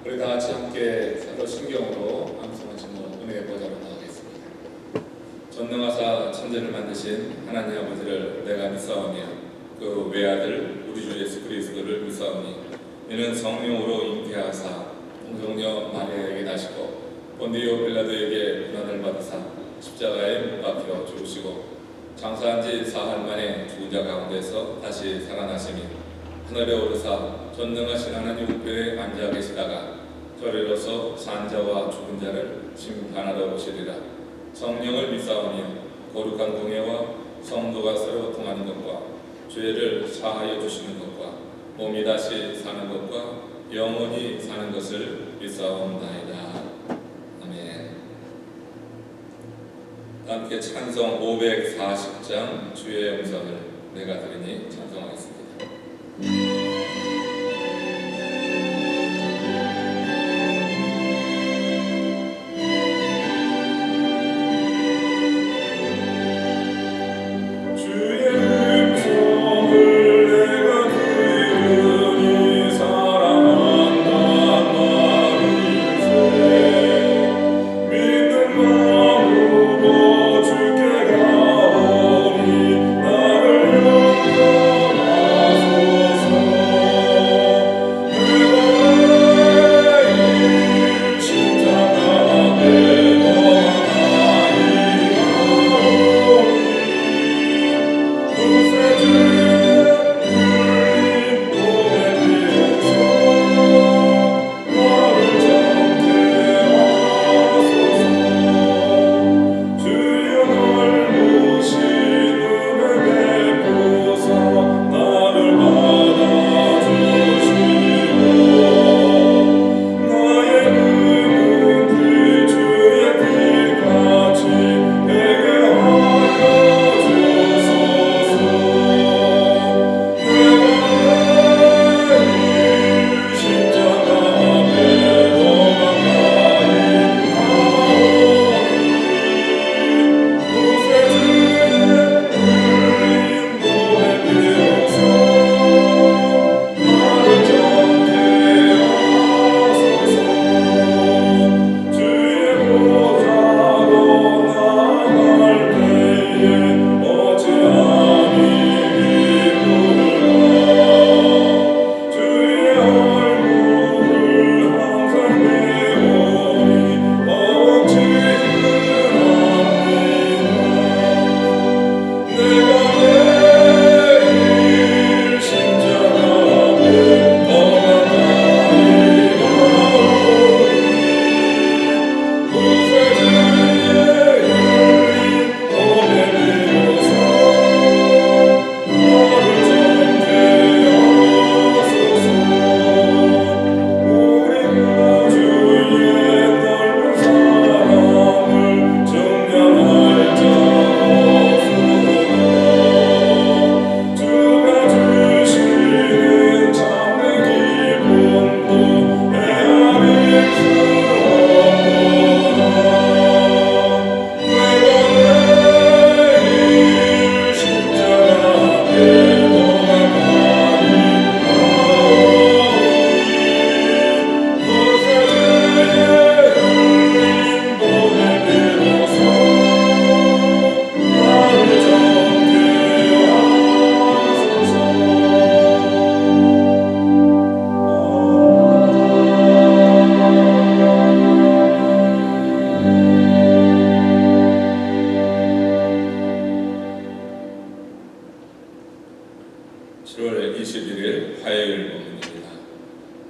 우리 다 같이 함께 사도신경으로 암송하시는 은혜의 보좌로 나가겠습니다. 전능하사 천지를 만드신 하나님 아버지를 내가 믿사오며 그 외아들 우리 주 예수 그리스도를 믿사오니 이는 성령으로 잉태하사 동정녀 마리아에게 나시고 본디오 빌라도에게 고난을 받으사 십자가에 못 박혀 죽으시고 장사한 지 사흘 만에 죽은 자 가운데서 다시 살아나시니 하늘에 오르사 전능하신 하나님 우편에 앉아 계시다가 저리로서 산자와 죽은 자를 심판하러 오시리라. 성령을 믿사오며 거룩한 공예와 성도가 서로 통하는 것과 죄를 사하여 주시는 것과 몸이 다시 사는 것과 영원히 사는 것을 믿사옵나이다. 아멘. 함께 찬송 540장 주의 음성을 내가 들으니 찬송하겠습니다.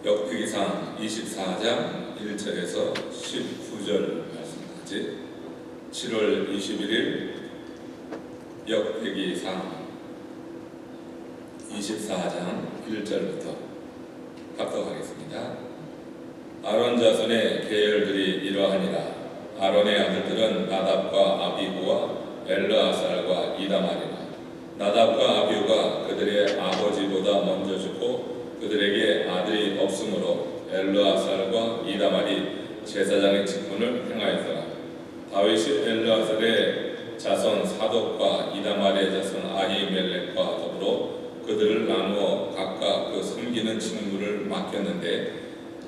역대기상 24장 1절에서 19절 말씀까지 7월 21일 역대기상 24장 1절부터 합독하겠습니다. 아론 자손의 계열들이 이러하니라. 아론의 아들들은 나답과 아비후와 엘르아살과 이다말이라. 나답과 아비후가 그들의 아버지보다 먼저 죽고 그들에게 아들이 없으므로 엘르아살과 이다말이 제사장의 직분을 행하였더라. 다윗이 엘르아살의 자손 사독과 이다말의 자손 아히멜렉과 더불어 그들을 나누어 각각 그 섬기는 직무를 맡겼는데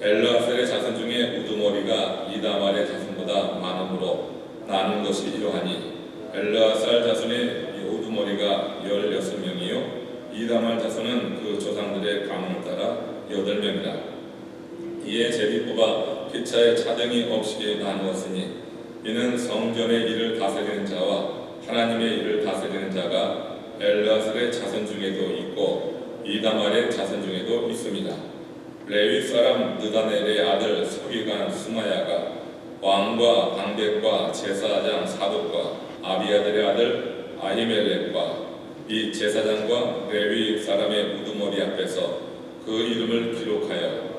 엘르아셀의 자손 중에 우두머리가 이다말의 자손보다 많으므로 나눈 것이 이러하니 엘르아살 자손의 우두머리가 16명이요 이다말 자손은 그 조상들의 가문을 따라 8명이라. 이에 제비포가 피차에 차등이 없이 나누었으니 이는 성전의 일을 다스리는 자와 하나님의 일을 다스리는 자가 엘르아살의 자손 중에도 있고 이다말의 자손 중에도 있습니다. 레위 사람 느다넬의 아들 서기관 스마야가 왕과 방백과 제사장 사독과 아비아들의 아들 아히멜렉과 이 제사장과 레위 사람의 우두머리 앞에서 그 이름을 기록하여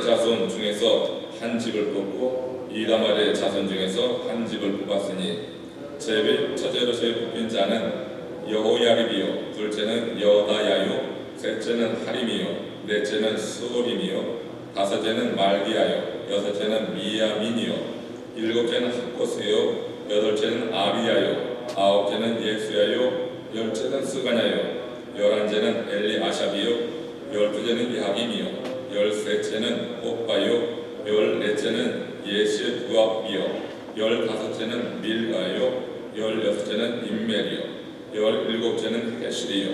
자손 중에서 한 집을 뽑고 이다말의 자손 중에서 한 집을 뽑았으니 첫째로서의 뽑힌 자는 여호야립이요 둘째는 여다야요 셋째는 하림이요 넷째는 스오림이요 다섯째는 말기야요 여섯째는 미야민이요 일곱째는 학고스요 여덟째는 아비야요 아홉째는 예수야요 열째는 스가냐요 열한째는 엘리아샵이요 열두째는 야김이요 열셋째는 홉바요 열넷째는 예시두압이요 열다섯째는 밀가요 열여섯째는 임멜이요 열일곱째는 헤실이요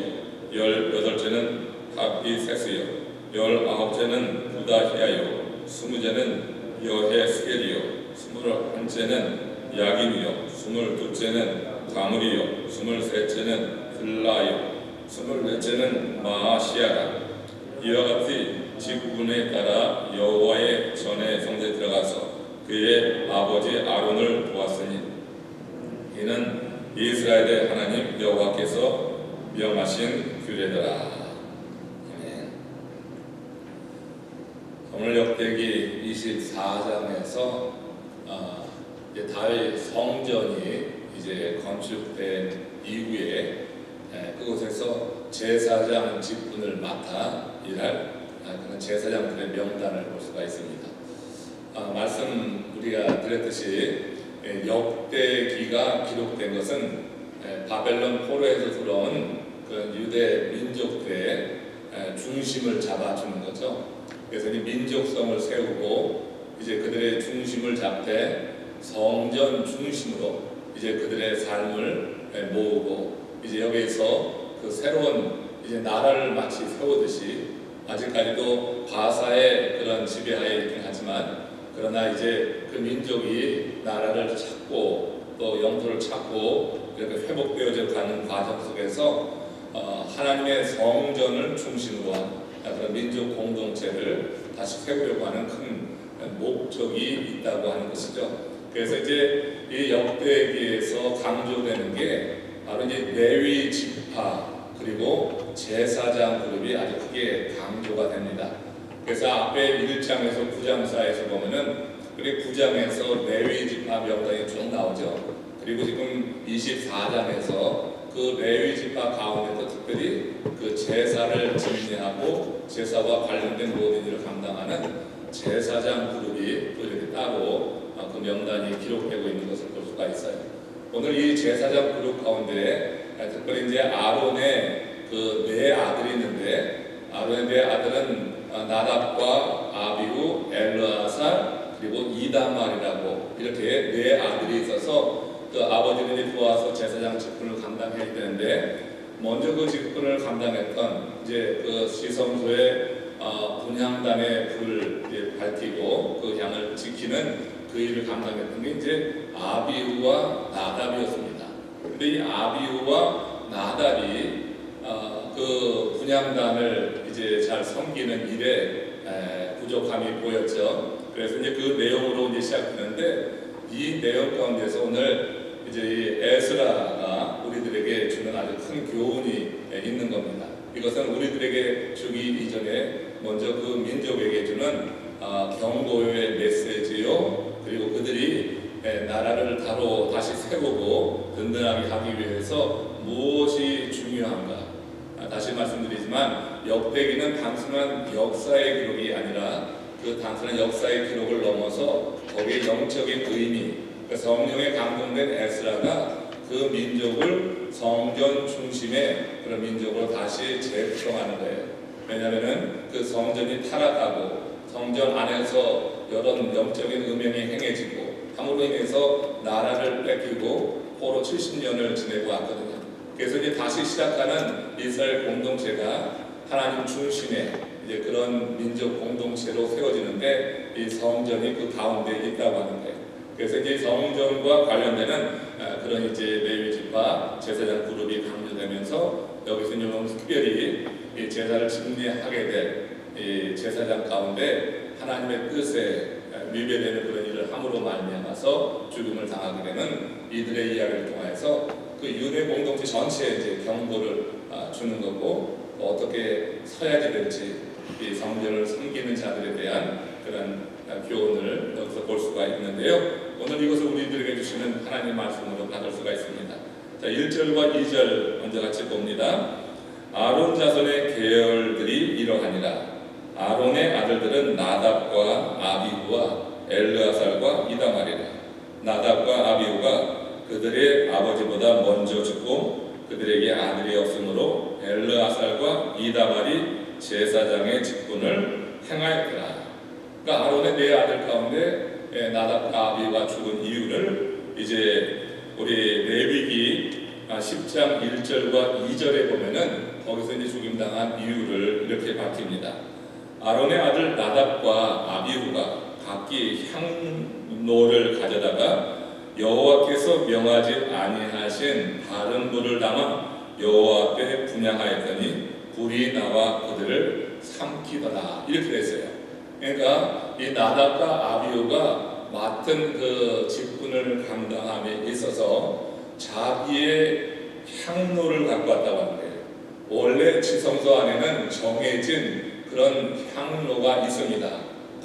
열여덟째는 하피세스요 열아홉째는 부다히야요 스무째는 여헤스겔이요 스물한째는 야김이요 스물두째는 가물이요 스물셋째는 들라요 스물넷째는 마아시아라. 이와 같이 직분에 따라 여호와의 전에 성전에 들어가서 그의 아버지 아론을 보았으니 이는 이스라엘의 하나님 여호와께서 명하신 규례더라. 아멘. 오늘 역대기 24장에서 이제 다윗 성전이 이제 건축된 이후에 그곳에서 제사장 직분을 맡아 일할 그런 제사장들의 명단을 볼 수가 있습니다. 말씀 우리가 드렸듯이 역대기가 기록된 것은 바벨론 포로에서 들어온 그 유대 민족들의 중심을 잡아주는 거죠. 그래서 이 민족성을 세우고 이제 그들의 중심을 잡되 성전 중심으로 이제 그들의 삶을 모으고 이제 여기에서 그 새로운 이제 나라를 마치 세우듯이 아직까지도 바사의 그런 지배하에 있긴 하지만 그러나 이제 그 민족이 나라를 찾고 또 영토를 찾고 이렇게 회복되어져 가는 과정 속에서 하나님의 성전을 중심으로 한 그런 민족 공동체를 다시 세우려고 하는 큰 목적이 있다고 하는 것이죠. 그래서 이제 이 역대기에서 강조되는 게 바로 이제 레위 지파 그리고 제사장 그룹이 아주 크게 강조가 됩니다. 그래서 앞에 1장에서 9장 사이에서 보면은 그리고 9장에서 레위 지파 명단이 쭉 나오죠. 그리고 지금 24장에서 그 레위 지파 가운데서 특별히 그 제사를 진리하고 제사와 관련된 모든 일을 감당하는 제사장 그룹이 또 이렇게 따로 그 명단이 기록되고 있는 것을 볼 수가 있어요. 오늘 이 제사장 그룹 가운데 특별히 이제 아론의 그 네 아들이 있는데 아론의 네 아들은 나답과 아비후, 엘르아살 그리고 이다말이라고 이렇게 네 아들이 있어서 그 아버지들이 도와서 제사장 직분을 감당해야 되는데 먼저 그 직분을 감당했던 이제 그 시성소의 분향단의 불을 밝히고 그 향을 지키는 그 일을 감당했던 게 이제 아비후와 나답이었습니다. 근데 이 아비후와 나답이 그 분향단을 이제 잘 섬기는 일에 부족함이 보였죠. 그래서 이제 그 내용으로 이제 시작되는데 이 내용 가운데서 오늘 이제 이 에스라가 우리들에게 주는 아주 큰 교훈이 있는 겁니다. 이것은 우리들에게 주기 이전에 먼저 그 민족에게 주는 경고의 메시지요. 그리고 그들이 나라를 다시 세우고 든든하게 하기 위해서 무엇이 중요한가. 다시 말씀드리지만 역대기는 단순한 역사의 기록이 아니라 그 단순한 역사의 기록을 넘어서 거기에 영적인 의미, 성령에 감동된 에스라가 그 민족을 성전 중심의 그런 민족으로 다시 재구성하는 거예요. 왜냐하면 그 성전이 타락하고 성전 안에서 여러 영적인 음행이 행해지고 함으로 인해서 나라를 뺏기고 포로 70년을 지내고 왔거든요. 그래서 이제 다시 시작하는 이스라엘 공동체가 하나님 중심의 이제 그런 민족 공동체로 세워지는데 이 성전이 그 가운데 있다고 하는 거예요. 그래서 이제 성전과 관련되는 그런 이제 레위 지파 제사장 그룹이 강조되면서 여기서 이제 특별히 이 제사를 집례하게 될 이 제사장 가운데 하나님의 뜻에 위배되는 그런 일을 함으로 말미암아서 죽음을 당하게 되는 이들의 이야기를 통해서 그 유대 공동체 전체에 이제 경고를 주는 거고 어떻게 서야지 될지 이 성전을 섬기는 자들에 대한 그런 교훈을 여기서 볼 수가 있는데요. 오늘 이것을 우리들에게 주시는 하나님 말씀으로 받을 수가 있습니다. 자, 1절과 2절 먼저 같이 봅니다. 아론 자손의 계열들이 이러하니라. 아론의 아들들은 나답과 아비후와 엘르아살과 이다말이라. 나답과 아비후가 그들의 아버지보다 먼저 죽고 그들에게 아들이 없으므로 엘르아살과 이다말이 제사장의 직분을 행하였더라. 그러니까 아론의 네 아들 가운데 나답과 아비후가 죽은 이유를 이제 우리 레위기 10장 1절과 2절에 보면은 거기서 이제 죽임당한 이유를 이렇게 밝힙니다. 아론의 아들 나답과 아비후가 각기 향로를 가져다가 여호와께서 명하지 아니하신 다른 불을 담아 여호와 앞에 분향하였더니 불이 나와 그들을 삼키더라. 이렇게 됐어요. 그러니까 이 나답과 아비후가 맡은 그 직분을 감당함에 있어서 자기의 향로를 갖고 왔다고 하는 거예요. 원래 지성소 안에는 정해진 그런 향로가 있습니다.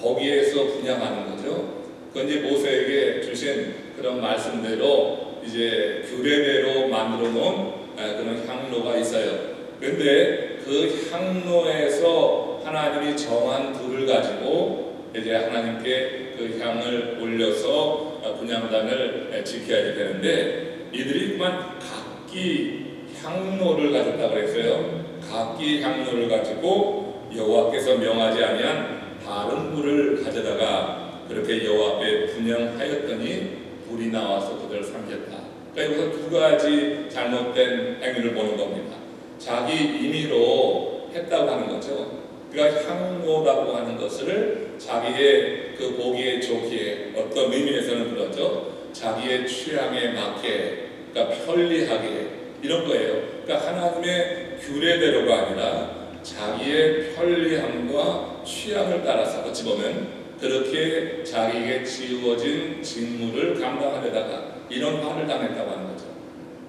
거기에서 분향하는 거죠. 그건 이제 모세에게 주신 그런 말씀대로 이제 규례대로 만들어 놓은 그런 향로가 있어요. 그런데 그 향로에서 하나님이 정한 불을 가지고 이제 하나님께 그 향을 올려서 분향단을 지켜야 되는데 이들이 그만 각기 향로를 가졌다고 그랬어요. 각기 향로를 가지고 여호와께서 명하지 아니한 다른 불을 가져다가 그렇게 여호와 앞에 분향하였더니 불이 나와서 그들을 삼켰다. 그러니까 여기서 두 가지 잘못된 행위를 보는 겁니다. 자기 임의로 했다고 하는 거죠. 그러니까 향로라고 하는 것을 자기의 그 보기에 좋기에 어떤 의미에서는 그렇죠. 자기의 취향에 맞게, 그러니까 편리하게 이런 거예요. 그러니까 하나님의 규례대로가 아니라 자기의 편리함과 취향을 따라서 어찌 보면 그렇게 자기에게 지워진 직무를 감당하려다가 이런 화를 당했다고 하는 거죠.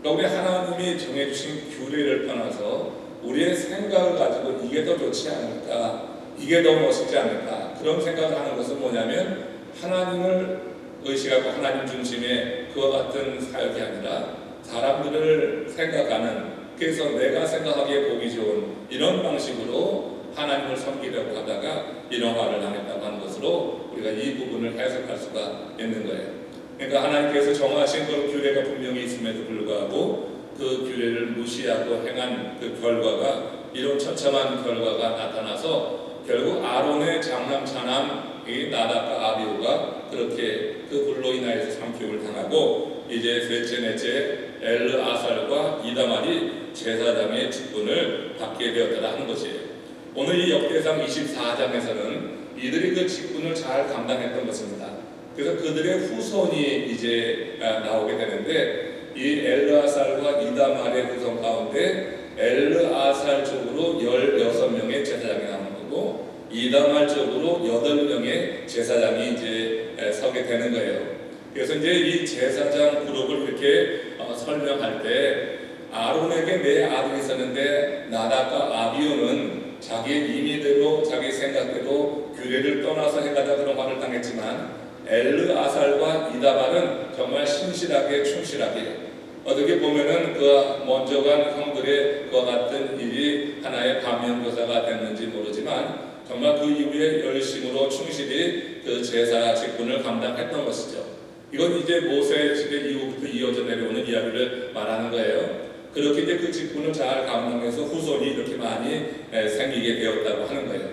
그러니까 우리 하나님이 정해주신 규례를 떠나서 우리의 생각을 가지고 이게 더 좋지 않을까, 이게 더 멋있지 않을까 그런 생각을 하는 것은 뭐냐면 하나님을 의식하고 하나님 중심의 그와 같은 사역이 아니라 사람들을 생각하는, 그래서 내가 생각하기에 보기 좋은 이런 방식으로 하나님을 섬기려고 하다가 이런 화를 당했다고 하는 것으로 우리가 이 부분을 해석할 수가 있는 거예요. 그러니까 하나님께서 정하신 그 규례가 분명히 있음에도 불구하고 그 규례를 무시하고 행한 그 결과가 이런 처참한 결과가 나타나서 결국 아론의 장남 차남 이 나답과 아비후가 그렇게 그 불로 인하여서 삼킴을 당하고 이제 셋째 넷째 엘르아살과 이다말이 제사장의 직분을 받게 되었다 하는 것이에요. 오늘 이 역대상 24장에서는 이들이 그 직분을 잘 감당했던 것입니다. 그래서 그들의 후손이 이제 나오게 되는데 이 엘르아살과 이다말의 후손 가운데 엘르아살 쪽으로 16명의 제사장이 나오는 거고 이다말 쪽으로 8명의 제사장이 이제 서게 되는 거예요. 그래서 이제 이 제사장 그룹을 이렇게 설명할 때 아론에게 네 아들이 있었는데 나답과 아비후는 자기 임의대로 자기 생각대로 규례를 떠나서 행하다 그런 화를 당했지만 엘르아살과 이다말은 정말 신실하게 충실하게 어떻게 보면은 그 먼저 간 형들의 그와 같은 일이 하나의 반면교사가 됐는지 모르지만 정말 그 이후에 열심으로 충실히 그 제사 직분을 감당했던 것이죠. 이건 이제 모세 시대 이후부터 이어져 내려오는 이야기를 말하는 거예요. 그렇게 이제 그 직분을 잘 감당해서 후손이 이렇게 많이 생기게 되었다고 하는 거예요.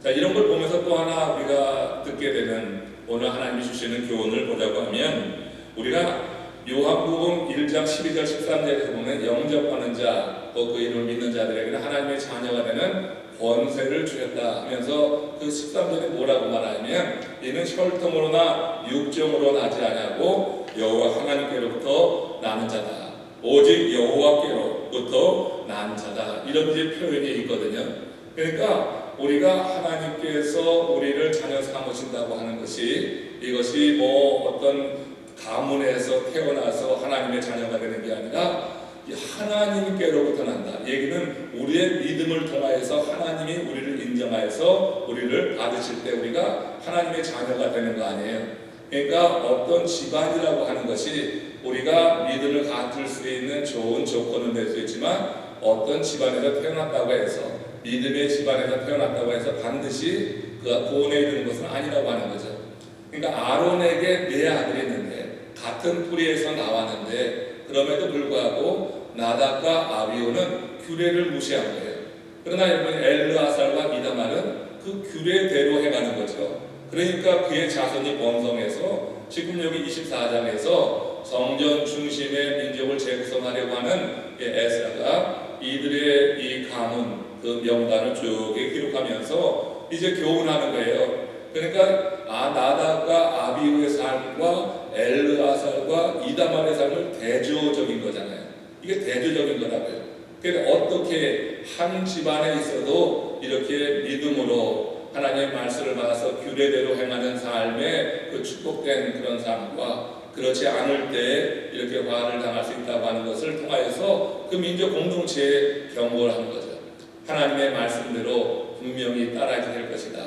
자, 이런 걸 보면서 또 하나 우리가 듣게 되는 오늘 하나님이 주시는 교훈을 보자고 하면 우리가 요한복음 1장 12절 13절에서 보면 영접하는 자, 또 그 이름을 믿는 자들에게는 하나님의 자녀가 되는 권세를 주셨다 하면서 그 13절에 뭐라고 말하냐면 이는 혈통으로나 육정으로 나지 아니하고 여호와 하나님께로부터 나는 자다. 오직 여호와께로부터 난 자다. 이런 이제 표현이 있거든요. 그러니까 우리가 하나님께서 우리를 자녀 삼으신다고 하는 것이 이것이 뭐 어떤 가문에서 태어나서 하나님의 자녀가 되는 게 아니라 하나님께로부터 난다. 얘기는 우리의 믿음을 통하여서 하나님이 우리를 인정하여서 우리를 받으실 때 우리가 하나님의 자녀가 되는 거 아니에요. 그러니까 어떤 집안이라고 하는 것이 우리가 믿음을 가질 수 있는 좋은 조건은 될 수 있지만 어떤 집안에서 태어났다고 해서 믿음의 집안에서 태어났다고 해서 반드시 그 구원에 이르는 것은 아니라고 하는 거죠. 그러니까 아론에게 네 아들이 있는데 같은 뿌리에서 나왔는데 그럼에도 불구하고 나답과 아비후는 규례를 무시한 거예요. 그러나 여러분 엘르아살과 이다말은 그 규례대로 행하는 거죠. 그러니까 그의 자손이 번성해서 지금 여기 24장에서 성전 중심의 민족을 재구성하려고 하는 에스라가 이들의 이 가문 그 명단을 쭉 기록하면서 이제 교훈하는 거예요. 그러니까 나답과 아비후의 삶과 엘르아살과 이다말의 삶을 대조적인 거잖아요. 이게 대조적인 거라고요. 그러니까 어떻게 한 집안에 있어도 이렇게 믿음으로 하나님의 말씀을 받아서 규례대로 행하는 삶의 그 축복된 그런 삶과 그렇지 않을 때 이렇게 화를 당할 수 있다고 하는 것을 통하여서 그 민족 공동체에 경고를 하는 거죠. 하나님의 말씀대로 분명히 따라야 될 것이다.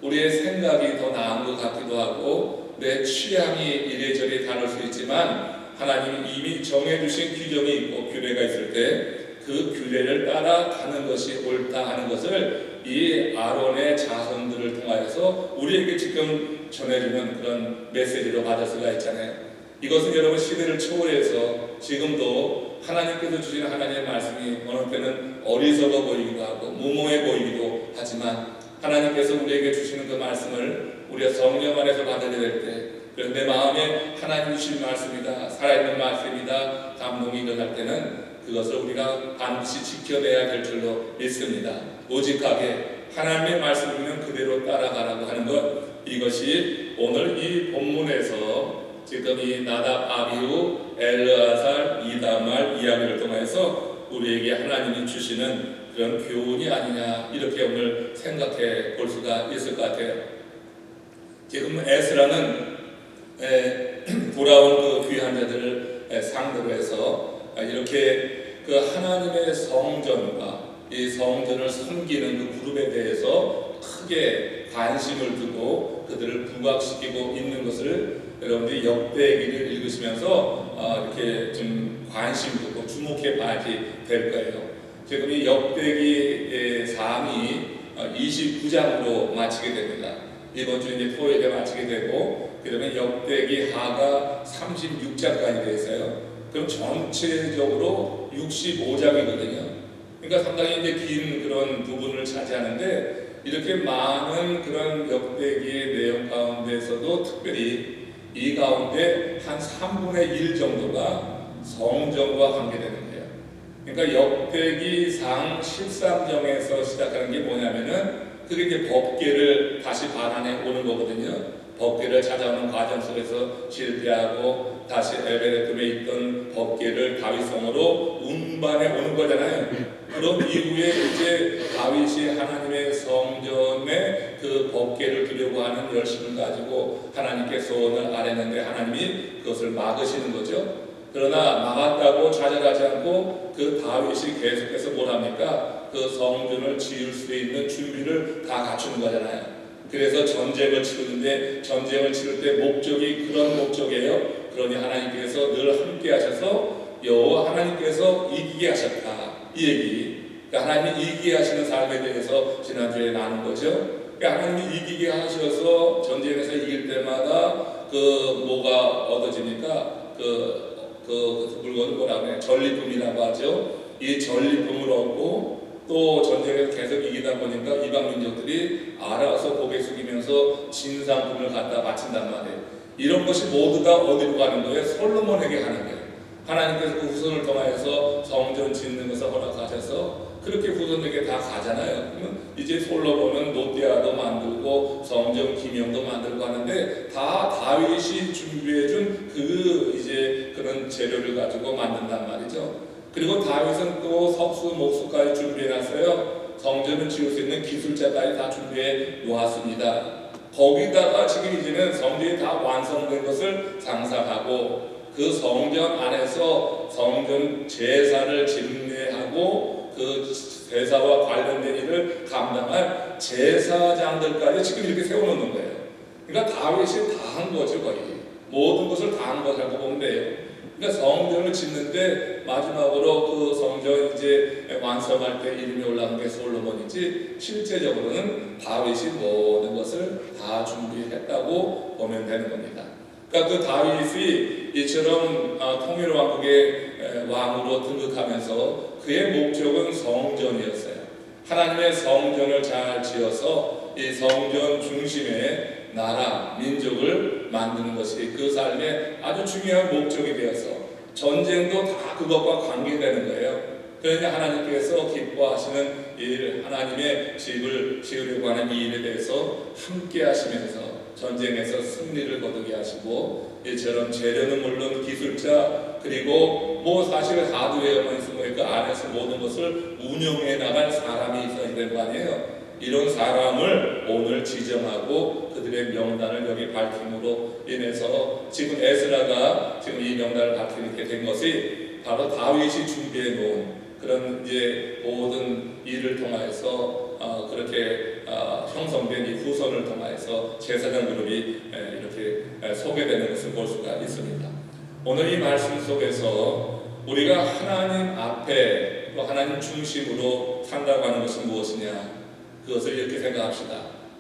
우리의 생각이 더 나은 것 같기도 하고 내 취향이 이래저래 다를 수 있지만 하나님이 이미 정해주신 규정이 있고 규례가 있을 때 그 규례를 따라가는 것이 옳다 하는 것을 이 아론의 자손들을 통하여서 우리에게 지금 전해주는 그런 메시지로 받을 수가 있잖아요. 이것은 여러분 시대를 초월해서 지금도 하나님께서 주시는 하나님의 말씀이 어느 때는 어리석어 보이기도 하고 무모해 보이기도 하지만 하나님께서 우리에게 주시는 그 말씀을 우리가 성령 안에서 받아야 될 때, 그래서 내 마음에 하나님 주신 말씀이다, 살아있는 말씀이다, 감동이 일어날 때는 그것을 우리가 반드시 지켜내야 될 줄로 믿습니다. 오직하게 하나님의 말씀을 있는 그대로 따라가라고 하는 것, 이것이 오늘 이 본문에서 지금 이 나답, 아비후, 엘르아살, 이다말 이야기를 통해서 우리에게 하나님이 주시는 그런 교훈이 아니냐 이렇게 오늘 생각해 볼 수가 있을 것 같아요. 지금 에스라는 돌아온 그 귀한 자들을 상대로 해서 이렇게 그 하나님의 성전과 이 성전을 섬기는 그 그룹에 대해서 크게 관심을 두고 그들을 부각시키고 있는 것을 여러분들이 역대기를 읽으시면서 이렇게 좀 관심 두고 주목해 봐야지 될 거예요. 지금 이 역대기 3이 29장으로 마치게 됩니다. 이번 주 이제 토요일에 마치게 되고 그다음에 역대기 하가 36장까지 되어 있어요. 그럼 전체적으로 65장이거든요. 그러니까 상당히 이제 긴 그런 부분을 차지하는데 이렇게 많은 그런 역대기의 내용 가운데서도 특별히 이 가운데 한 3분의 1 정도가 성전과 관계되는 거예요. 그러니까 역대기상 13장에서 시작하는 게 뭐냐면은 그게 이제 법궤를 다시 반환해 오는 거거든요. 법궤를 찾아오는 과정 속에서 실패하고 다시 에베레돔에 있던 법궤를 다윗성으로 운반해 오는 거잖아요. 그런 이후에 이제 다윗이 하나님의 성전에 그 법궤를 두려고 하는 열심을 가지고 하나님께 소원을 아뢰는데 하나님이 그것을 막으시는 거죠. 그러나 막았다고 좌절하지 않고 그 다윗이 계속해서 뭘 합니까? 그 성전을 지을 수 있는 준비를 다 갖추는 거잖아요. 그래서 전쟁을 치르는데 전쟁을 치를 때 목적이 그런 목적이에요. 그러니 하나님께서 늘 함께 하셔서 여호와 하나님께서 이기게 하셨다. 이 얘기. 그러니까 하나님이 이기게 하시는 삶에 대해서 지난주에 나눈 거죠. 그러니까 하나님이 이기게 하셔서 전쟁에서 이길 때마다 그 뭐가 얻어집니까? 그 물건을 뭐라고 해요? 전리품이라고 하죠. 이 전리품을 얻고 또 전쟁에서 계속 이기다 보니까 이방 민족들이 알아서 고개 숙이면서 진상품을 갖다 바친단 말이에요. 이런 것이 모두 다 어디로 가는 거예요? 솔로몬에게 하는 거예요. 하나님께서 그 후손을 통하여서 성전 짓는 것을 허락하셔서 그렇게 후손에게 다 가잖아요. 그러면 이제 솔로몬은 노띠아도 만들고 성전 기명도 만들고 하는데 다 다윗이 준비해준 그 이제 그런 재료를 가지고 만든단 말이죠. 그리고 다윗은 또 석수, 목수까지 준비해놨어요. 성전을 지을 수 있는 기술자까지 다 준비해 놓았습니다. 거기다가 지금 이제는 성전이 다 완성된 것을 상상하고 그 성전 안에서 성전 제사를 집례하고 그 제사와 관련된 일을 감당할 제사장들까지 지금 이렇게 세워놓는 거예요. 그러니까 다윗이 다 한 거죠. 거의 모든 것을 다 한 거라고 보면 돼요. 그러니까 성전을 짓는데 마지막으로 그 성전 이제 완성할 때 이름이 올라간 게 솔로몬이지 실제적으로는 다윗이 모든 것을 다 준비했다고 보면 되는 겁니다. 그러니까 그 다윗이 이처럼 통일왕국의 왕으로 등극하면서 그의 목적은 성전이었어요. 하나님의 성전을 잘 지어서 이 성전 중심의 나라, 민족을 만드는 것이 그 삶의 아주 중요한 목적이 되어서 전쟁도 다 그것과 관계되는 거예요. 그러니 하나님께서 기뻐하시는 일, 하나님의 집을 지으려고 하는 이 일에 대해서 함께 하시면서 전쟁에서 승리를 거두게 하시고 이처럼 재료는 물론 기술자 그리고 뭐 사실 하드웨어만 있으면 그 안에서 모든 것을 운영해 나갈 사람이 있어야 되는 거 아니에요. 이런 사람을 오늘 지정하고 그들의 명단을 여기 밝힘으로 인해서 지금 에스라가 지금 이 명단을 밝히게 된 것이 바로 다윗이 준비해 놓은 그런 이제 모든 일을 통하여서 그렇게 형성된 이 후손을 통하여서 제사장 그룹이 이렇게 소개되는 것을 볼 수가 있습니다. 오늘 이 말씀 속에서 우리가 하나님 앞에 또 하나님 중심으로 산다고 하는 것은 무엇이냐? 그것을 이렇게 생각합시다.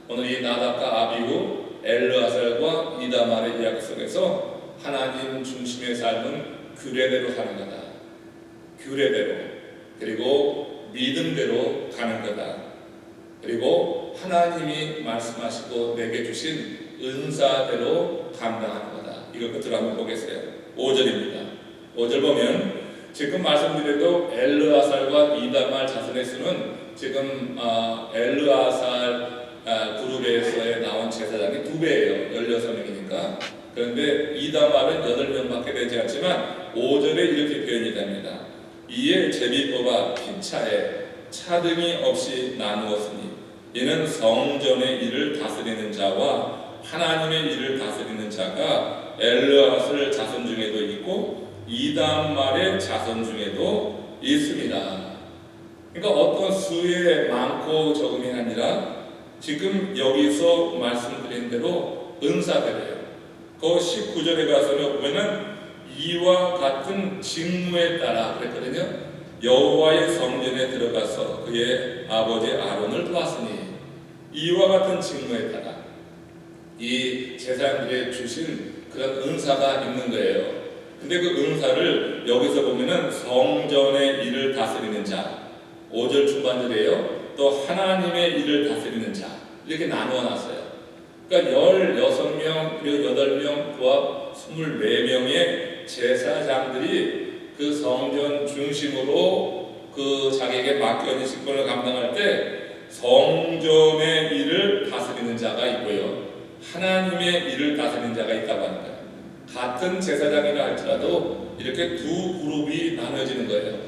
오늘 이 나답과 아비후, 엘르아살과 이다말의 이야기 속에서 하나님 중심의 삶은 규례대로 사는 거다. 규례대로 그리고 믿음대로 가는 거다. 그리고 하나님이 말씀하시고 내게 주신 은사대로 감당하는 거다. 이걸 끝으로 한번 보겠어요. 5절입니다. 5절 보면 지금 말씀드려도 엘르아살과 이다말 자손의 수는 지금 엘르아살 그룹에서 나온 제사장이 2배예요. 16명이니까. 그런데 이다말은 8명밖에 되지 않지만 5절에 이렇게 표현이 됩니다. 이에 제비뽑아 피차에 차등이 없이 나누었으니 이는 성전의 일을 다스리는 자와 하나님의 일을 다스리는 자가 엘르아살 자손 중에도 있고 이다말의 자손 중에도 있습니다. 그러니까 어떤 수에 많고 적음이 아니라 지금 여기서 말씀드린 대로 은사대로예요. 그 19절에 가서는 보면은 이와 같은 직무에 따라 그랬거든요. 여호와의 성전에 들어가서 그의 아버지 아론을 도왔으니 이와 같은 직무에 따라 이 제사장들의 주신 그런 은사가 있는 거예요. 근데 그 은사를 여기서 보면은 성전의 일을 다스리는 자 5절 중반절이에요. 또 하나님의 일을 다스리는 자 이렇게 나누어 놨어요. 그러니까 16명 그리고 8명 도합 24명의 제사장들이 그 성전 중심으로 그 자기에게 맡겨진 직분을 감당할 때 성전의 일을 다스리는 자가 있고요. 하나님의 일을 다스리는 자가 있다고 하는 거예요. 같은 제사장이라 할지라도 이렇게 두 그룹이 나눠지는 거예요.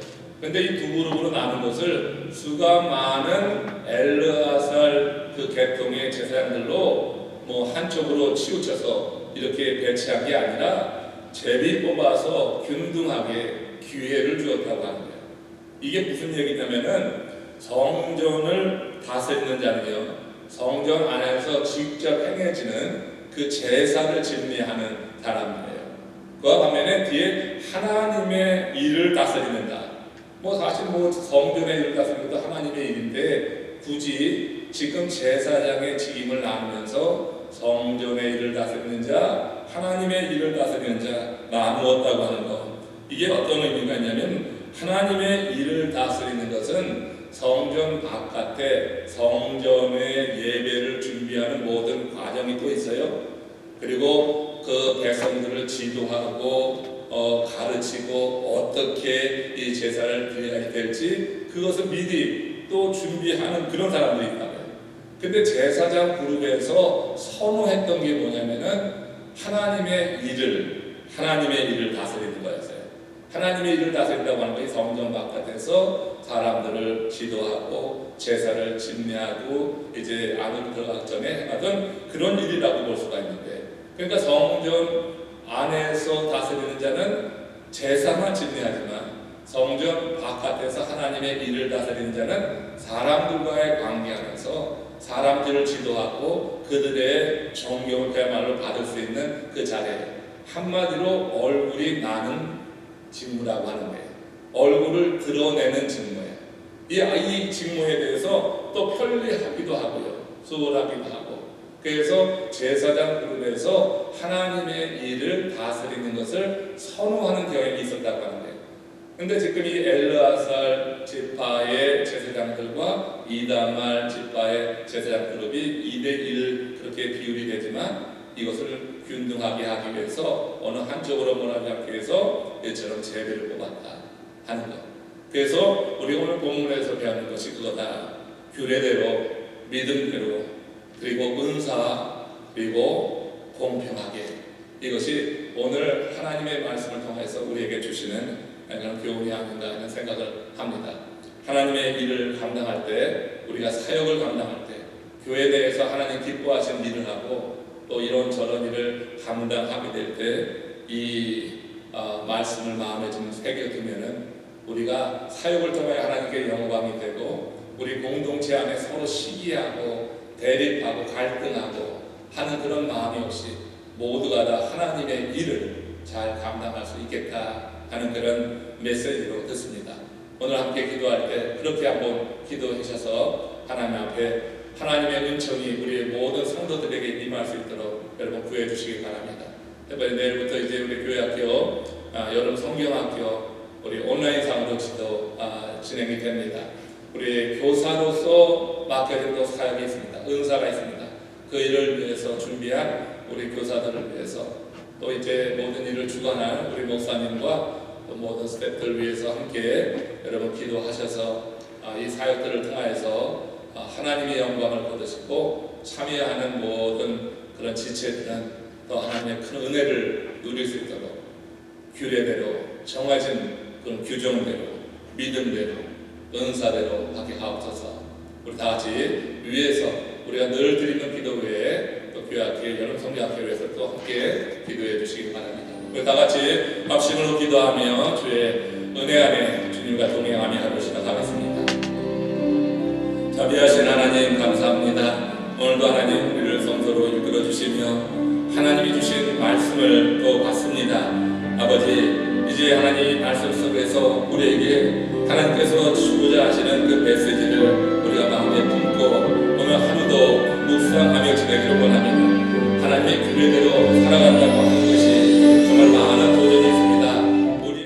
그런데 이 두 그룹으로 나눈 것을 수가 많은 엘르아살 그 계통의 제사장들로 뭐 한쪽으로 치우쳐서 이렇게 배치한 게 아니라 제비 뽑아서 균등하게 기회를 주었다고 하는 거예요. 이게 무슨 얘기냐면은 성전을 다스리는 자는요, 성전 안에서 직접 행해지는 그 제사를 집례하는 사람이에요. 그와 반면에 뒤에 하나님의 일을 다스리는 자. 뭐 사실 뭐 성전의 일을 다스리는 것도 하나님의 일인데 굳이 지금 제사장의 직임을 나누면서 성전의 일을 다스리는 자, 하나님의 일을 다스리는 자 나누었다고 하는 것. 이게 어떤 의미가 있냐면 하나님의 일을 다스리는 것은 성전 바깥에 성전의 예배를 준비하는 모든 과정이 또 있어요. 그리고 그 백성들을 지도하고 가르치고 어떻게 이 제사를 드려야 될지 그것을 미리 또 준비하는 그런 사람들이 있다고요. 근데 제사장 그룹에서 선호했던 게 뭐냐면은 하나님의 일을 다스리는 거였어요. 하나님의 일을 다스린다고 하는 것이 성전 바깥에서 사람들을 지도하고 제사를 집례하고 이제 안으로 들어가기 전에 하던 그런 일이라고 볼 수가 있는데, 그러니까 성전 안에서 다스리는 자는 제사만 집례하지만 성전 바깥에서 하나님의 일을 다스리는 자는 사람들과의 관계하면서 사람들을 지도하고 그들의 존경을 그야말로 받을 수 있는 그 자리에 한마디로 얼굴이 나는 직무라고 하는 거예요. 얼굴을 드러내는 직무예요. 이 직무에 대해서 또 편리하기도 하고요, 수월하기도 하고, 그래서 제사장 그룹에서 하나님의 일을 다스리는 것을 선호하는 경향이 있었다고 하는 거예요. 근데 지금 이 엘르아살 지파의 제사장들과 이다말 지파의 제사장 그룹이 2대1 그렇게 비율이 되지만 이것을 균등하게 하기 위해서 어느 한쪽으로 몰아가기 않기 위해서 이처럼 제비를 뽑았다 하는 것. 그래서 우리 오늘 본문에서 배우는 것이 그거다. 규례대로, 믿음대로, 그리고 은사, 그리고 공평하게, 이것이 오늘 하나님의 말씀을 통해서 우리에게 주시는 그런 교훈이 아닌가 하는 생각을 합니다. 하나님의 일을 감당할 때, 우리가 사역을 감당할 때, 교회에 대해서 하나님 기뻐하시는 일을 하고 또 이런저런 일을 감당하게 될 때 이 말씀을 마음에 좀 새겨두면은 우리가 사역을 통해 하나님께 영광이 되고 우리 공동체 안에 서로 시기하고 대립하고 갈등하고 하는 그런 마음이 없이 모두가 다 하나님의 일을 잘 감당할 수 있겠다 하는 그런 메시지로 듣습니다. 오늘 함께 기도할 때 그렇게 한번 기도하셔서 하나님 앞에 하나님의 은총이 우리의 모든 성도들에게 임할 수 있도록 여러분 구해 주시기 바랍니다. 이번에 내일부터 이제 우리 교회학교 여름 성경학교 우리 온라인상으로 진행이 됩니다. 우리 교사로서 맡겨진 또 사역이 있습니다. 은사가 있습니다. 그 일을 위해서 준비한 우리 교사들을 위해서 또 이제 모든 일을 주관한 우리 목사님과 또 모든 스태프들 위해서 함께 여러분 기도하셔서 이 사역들을 통해서 하나님의 영광을 거두시고 참여하는 모든 그런 지체들은 또 하나님의 큰 은혜를 누릴 수 있도록 규례대로 정해진 그런 규정대로 믿음대로 은사대로 하게 하옵소서. 우리 다 같이 위에서 우리가 늘 드리는 기도 외에 또 교회학교 여름 성경학교를 위해서 또 함께 기도해 주시기 바랍니다. 우리 다 같이 합심으로 기도하며 주의 은혜 안에 주님과 동행하며 하루 시작하겠습니다. 자비하신 하나님 감사합니다. 오늘도 하나님 우리를 성서로 이끌어 주시며 하나님이 주신 말씀을 또 받습니다. 아버지, 이제 하나님 말씀 속에서 우리에게 하나님께서 주고자 하시는 그 메시지